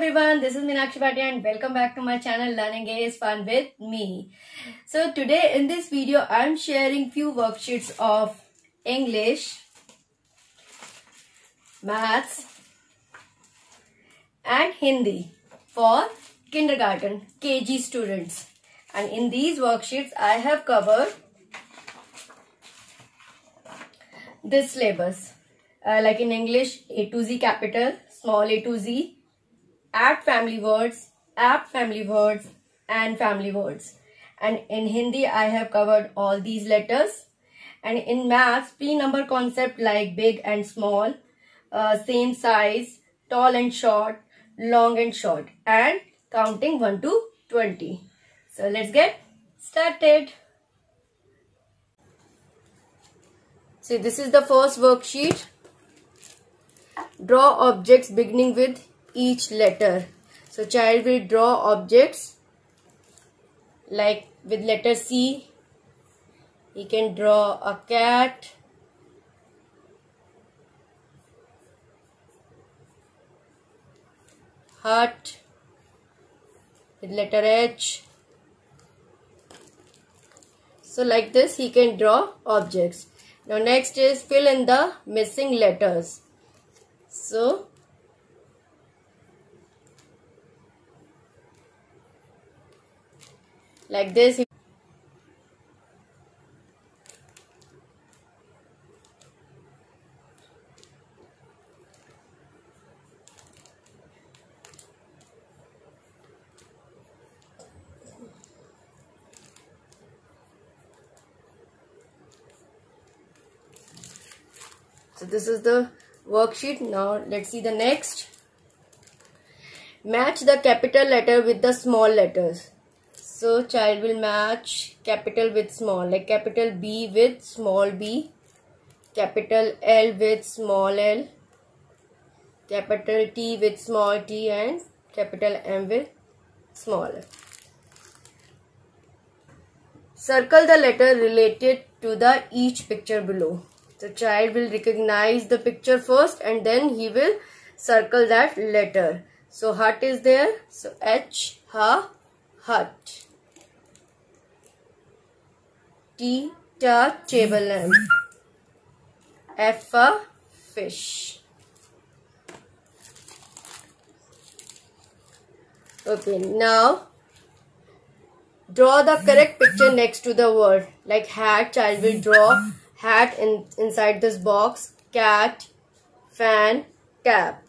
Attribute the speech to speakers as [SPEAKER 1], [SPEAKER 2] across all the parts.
[SPEAKER 1] everyone, this is Meenakshi Bhatia and welcome back to my channel Learning is Fun with me. So today in this video I am sharing few worksheets of English, Maths and Hindi for kindergarten KG students. And in these worksheets I have covered this syllabus. Like in English, A to Z capital, small a to z, add family words, apt family words and family words. And in Hindi, I have covered all these letters. And in maths, pre-number concept like big and small, same size, tall and short, long and short, and counting 1 to 20. So let's get started. See, this is the first worksheet. Draw objects beginning with each letter. So child will draw objects like with letter C. He can draw a cat, hut with letter H. So like this he can draw objects. Now next is fill in the missing letters. So like this. So this is the worksheet. Now let's see the next. Match the capital letter with the small letters. So child will match capital with small, like capital B with small b, capital L with small l, capital T with small t, and capital M with small m. Circle the letter related to the each picture below. The child will recognize the picture first and then he will circle that letter. So hut is there. So H, ha, hut. T, ta, table lamp. F, a fish. Okay, now draw the correct picture next to the word. Like hat, child will draw hat inside this box, cat, fan, tap.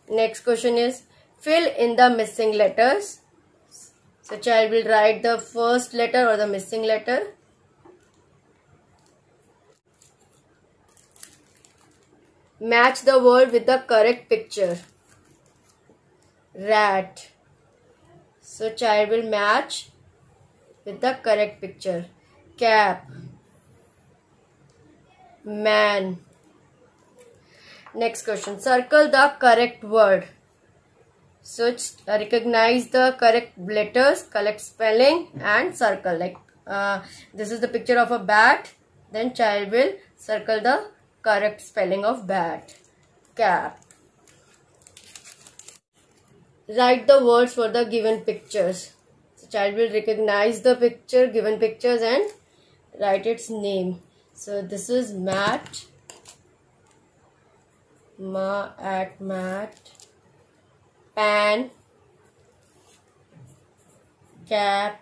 [SPEAKER 1] Next question is fill in the missing letters. So child will write the first letter or the missing letter. Match the word with the correct picture. Rat. So child will match with the correct picture. Cap. Man. Next question. Circle the correct word. So recognize the correct letters, correct spelling and circle. Like this is the picture of a bat. Then child will circle the correct spelling of bat. Cap. Write the words for the given pictures. So child will recognize the picture, given pictures and write its name. So this is mat, ma at mat, pan, cap,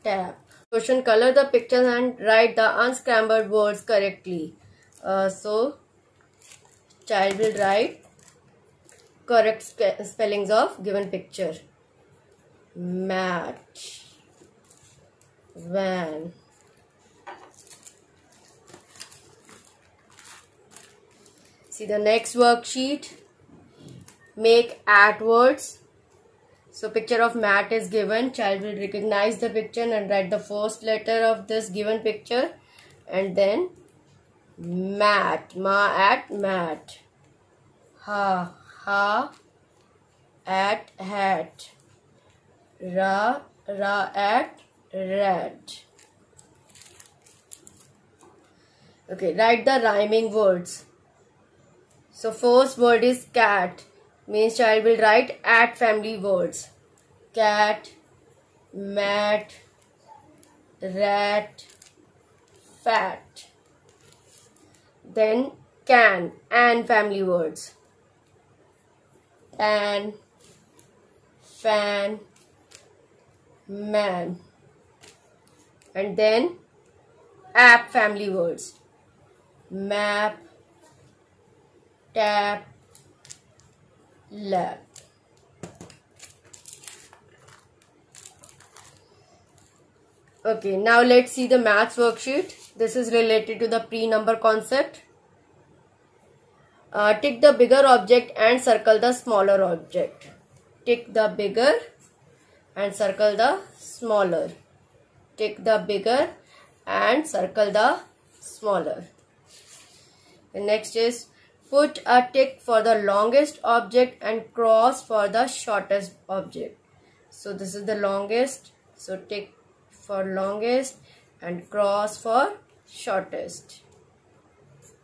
[SPEAKER 1] tap. Question: color the pictures and write the unscrambled words correctly. So child will write correct spellings of given picture. Mat, van. See the next worksheet. Make at words. So picture of mat is given. Child will recognize the picture and write the first letter of this given picture. And then mat. Ma at mat. Ha. Ha at hat. Ra at rat. Okay, write the rhyming words. So first word is cat. means child will write at family words. Cat, mat, rat, fat. Then can and family words. Pan, fan, man. And then app family words. Map, tap, lap. Okay, now let's see the maths worksheet. This is related to the pre-number concept. Tick the bigger object and circle the smaller object. Tick the bigger and circle the smaller. Tick the bigger and circle the smaller. The next is put a tick for the longest object and cross for the shortest object. So this is the longest. So tick for longest and cross for shortest.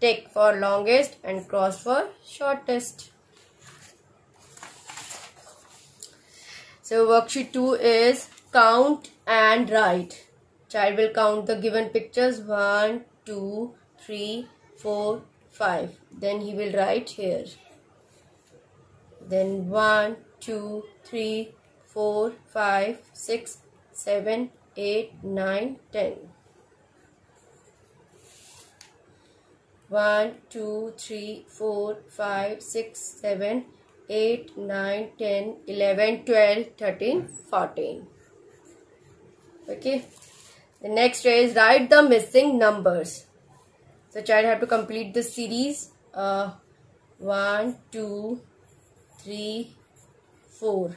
[SPEAKER 1] Tick for longest and cross for shortest. So worksheet 2 is count and write. Child will count the given pictures 1, 2, 3, 4, 5. Then he will write here. Then 1, 2, 3, 4, 5, 6, 7, 8, 9, 10. 1, 2, 3, 4, 5, 6, 7, 8, 9, 10, 11, 12, 13, 14. Okay. The next is write the missing numbers. So child have to complete this series. 1, 2, 3, 4,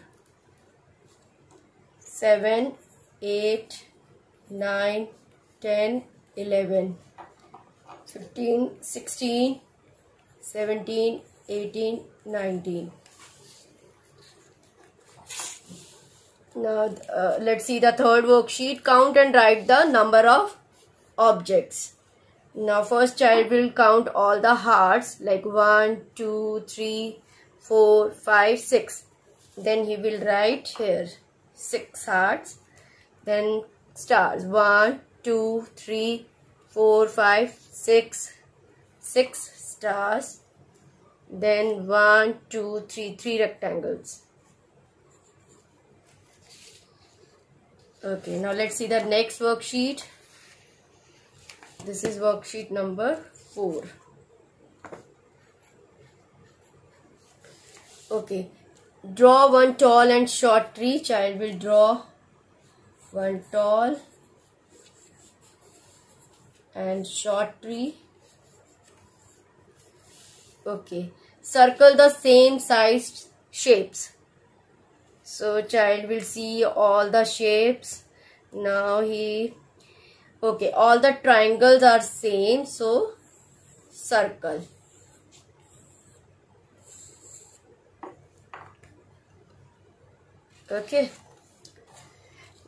[SPEAKER 1] 7, 8, 9, 10, 11, 15, 16, 17, 18, 19. Now let's see the third worksheet. Count and write the number of objects. Now first child will count all the hearts like 1, 2, 3, 4, 5, 6. Then he will write here 6 hearts. Then stars 1, 2, 3, 4, 5, 6. 6 stars. Then 1, 2, 3, 3 rectangles. Okay, now let's see the next worksheet. This is worksheet number 4. Okay, draw one tall and short tree. Child will draw one tall and short tree. Okay, circle the same sized shapes. So child will see all the shapes. Now okay, all the triangles are same, so circle. Okay.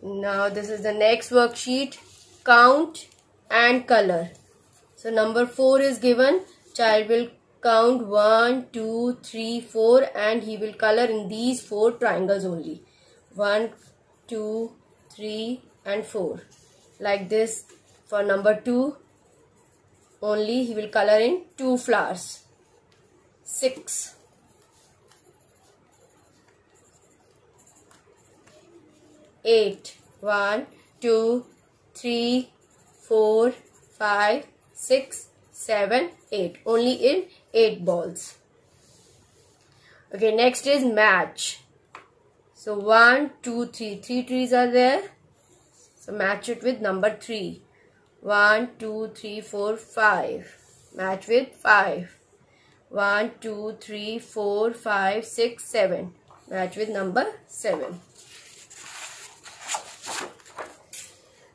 [SPEAKER 1] Now this is the next worksheet. Count and color. So number 4 is given. Child will count 1, 2, 3, 4 and he will color in these 4 triangles only. 1, 2, 3 and 4. Like this. For number 2 only he will color in 2 flowers. 6. 8. 1, 2, 3, 4, 5, 6, 7, 8. Only in 8 balls. Okay, next is match. So 1, 2, 3. 3 trees are there. So match it with number 3. 1, 2, 3, 4, 5. Match with 5. 1, 2, 3, 4, 5, 6, 7. Match with number 7.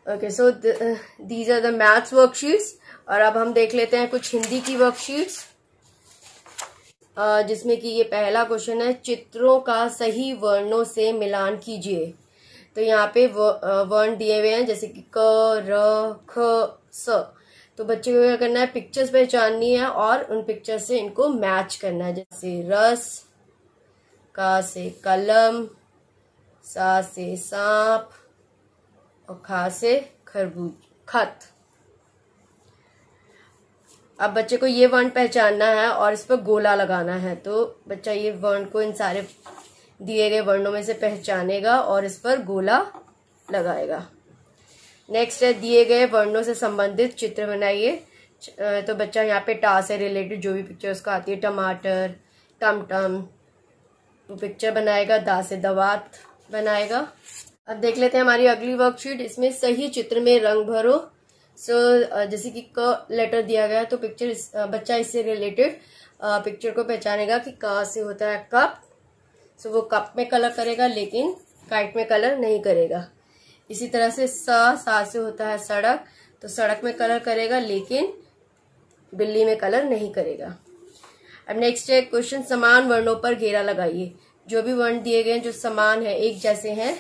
[SPEAKER 1] Okay, so these are the maths worksheets. और अब हम देख लेते हैं कुछ हिंदी की worksheets, जिसमें कि ये पहला क्वेश्चन है, चित्रों का सही वर्णों से मिलान कीजिए। तो यहाँ पे वर्ण दिए हुए हैं जैसे कि क, र, ख, स। तो बच्चे को क्या करना है, पिक्चर्स पहचाननी है और उन पिक्चर से इनको मैच करना है। जैसे रस, का से कलम, सा से सांप और खा से खरबूज खत। अब बच्चे को ये वर्ण पहचानना है और इस पर गोला लगाना है, तो बच्चा ये वर्ण को इन सारे दिए गए वर्णों में से पहचानेगा और इस पर गोला लगाएगा। नेक्स्ट है दिए गए वर्णों से संबंधित चित्र बनाइए। तो बच्चा यहाँ पे टा से रिलेटेड जो भी पिक्चर उसको आती है, टमाटर, टमटम, तो पिक्चर बनाएगा। दा से दवात बनाएगा। अब देख लेते हैं हमारी अगली वर्कशीट। इसमें सही चित्र में रंग भरो। जैसे कि क लेटर दिया गया है तो बच्चा इससे रिलेटेड पिक्चर को पहचानेगा कि क से होता है कप, वो कप में कलर करेगा लेकिन काइट में कलर नहीं करेगा। इसी तरह से सा से होता है सड़क, तो सड़क में कलर करेगा लेकिन बिल्ली में कलर नहीं करेगा। अब नेक्स्ट है क्वेश्चन, समान वर्णों पर घेरा लगाइए। जो भी वर्ण दिए गए जो समान है, एक जैसे हैं,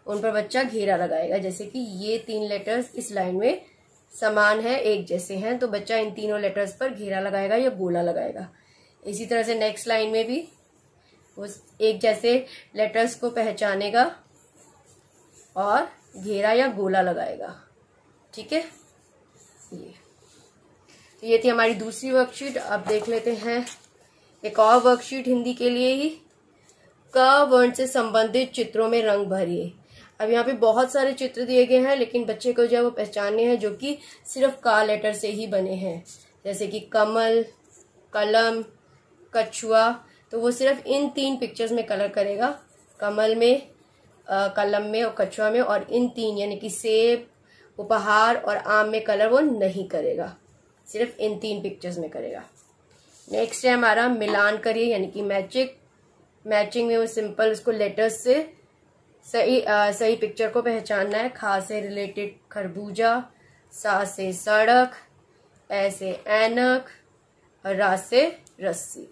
[SPEAKER 1] उन पर बच्चा घेरा लगाएगा। जैसे कि ये 3 लेटर्स इस लाइन में समान है, एक जैसे हैं, तो बच्चा इन तीनों लेटर्स पर घेरा लगाएगा या गोला लगाएगा। इसी तरह से नेक्स्ट लाइन में भी वो एक जैसे लेटर्स को पहचानेगा और घेरा या गोला लगाएगा। ठीक है, ये थी हमारी दूसरी वर्कशीट। अब देख लेते हैं एक और वर्कशीट हिंदी के लिए ही। क वर्ण से संबंधित चित्रों में रंग भरिए। अब यहाँ पे बहुत सारे चित्र दिए गए हैं लेकिन बच्चे को जो है वो पहचानने हैं जो कि सिर्फ का लेटर से ही बने हैं। जैसे कि कमल, कलम, कछुआ, तो वो सिर्फ इन 3 पिक्चर्स में कलर करेगा, कमल में, कलम में और कछुआ में। और इन 3 यानी कि सेब, उपहार और आम में कलर वो नहीं करेगा, सिर्फ इन 3 पिक्चर्स में करेगा। नेक्स्ट है हमारा मिलान करिए यानी कि मैचिंग में वो सिंपल उसको लेटर्स से सही पिक्चर को पहचानना है। खा से रिलेटेड खरबूजा, सा से सड़क, ए से ऐनक और रा से रस्सी।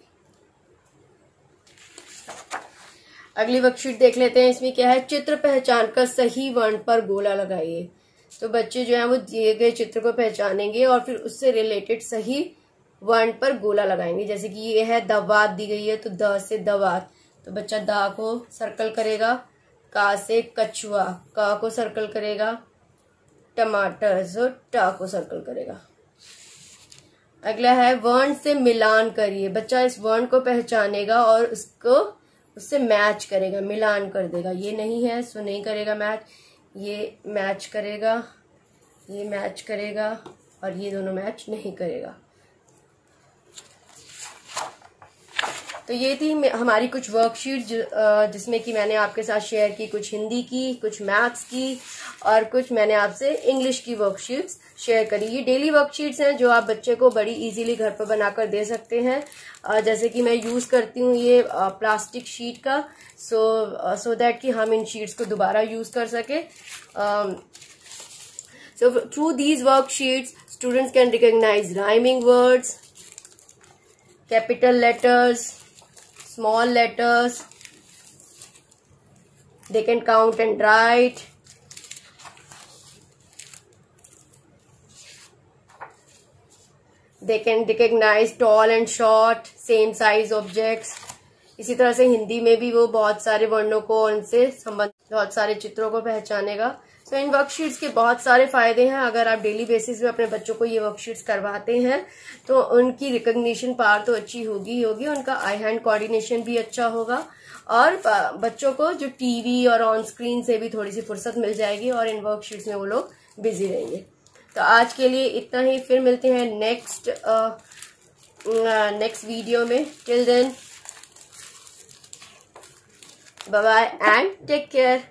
[SPEAKER 1] अगली वर्कशीट देख लेते हैं। इसमें क्या है, चित्र पहचान कर सही वर्ण पर गोला लगाइए। तो बच्चे जो है वो दिए गए चित्र को पहचानेंगे और फिर उससे रिलेटेड सही वर्ण पर गोला लगाएंगे। जैसे कि ये है दवात दी गई है, तो द से दवात, तो बच्चा दा को सर्कल करेगा। का से कछुआ, का को सर्कल करेगा। टमाटर, सो टा को सर्कल करेगा। अगला है वर्ण से मिलान करिए। बच्चा इस वर्ण को पहचानेगा और उससे मैच करेगा, मिलान कर देगा। ये नहीं है सो नहीं करेगा मैच, ये मैच करेगा, ये मैच करेगा और ये दोनों मैच नहीं करेगा। तो ये थी हमारी कुछ वर्कशीट जिसमें कि मैंने आपके साथ शेयर की, कुछ हिंदी की, कुछ मैथ्स की और कुछ मैंने आपसे इंग्लिश की वर्कशीट्स शेयर करी। ये डेली वर्कशीट्स हैं जो आप बच्चे को बड़ी इजीली घर पर बनाकर दे सकते हैं। जैसे कि मैं यूज करती हूँ ये प्लास्टिक शीट का, सो दैट कि हम इन शीट्स को दोबारा यूज कर सके। So through these worksheets, students can recognize rhyming words, capital letters, small letters. They can count and write. They can recognize tall and short, same size objects. इसी तरह से हिंदी में भी वो बहुत सारे वर्णों को, उनसे संबंधित बहुत सारे चित्रों को पहचानेगा। तो इन वर्कशीट्स के बहुत सारे फायदे हैं। अगर आप डेली बेसिस पे अपने बच्चों को ये वर्कशीट्स करवाते हैं तो उनकी रिकॉग्निशन पावर तो अच्छी होगी, उनका आई हैंड कोऑर्डिनेशन भी अच्छा होगा और बच्चों को जो टीवी और ऑन स्क्रीन से भी थोड़ी सी फुर्सत मिल जाएगी और इन वर्कशीट्स में वो लोग बिजी रहेंगे। तो आज के लिए इतना ही, फिर मिलते हैं नेक्स्ट वीडियो में। Till then, bye bye and take care.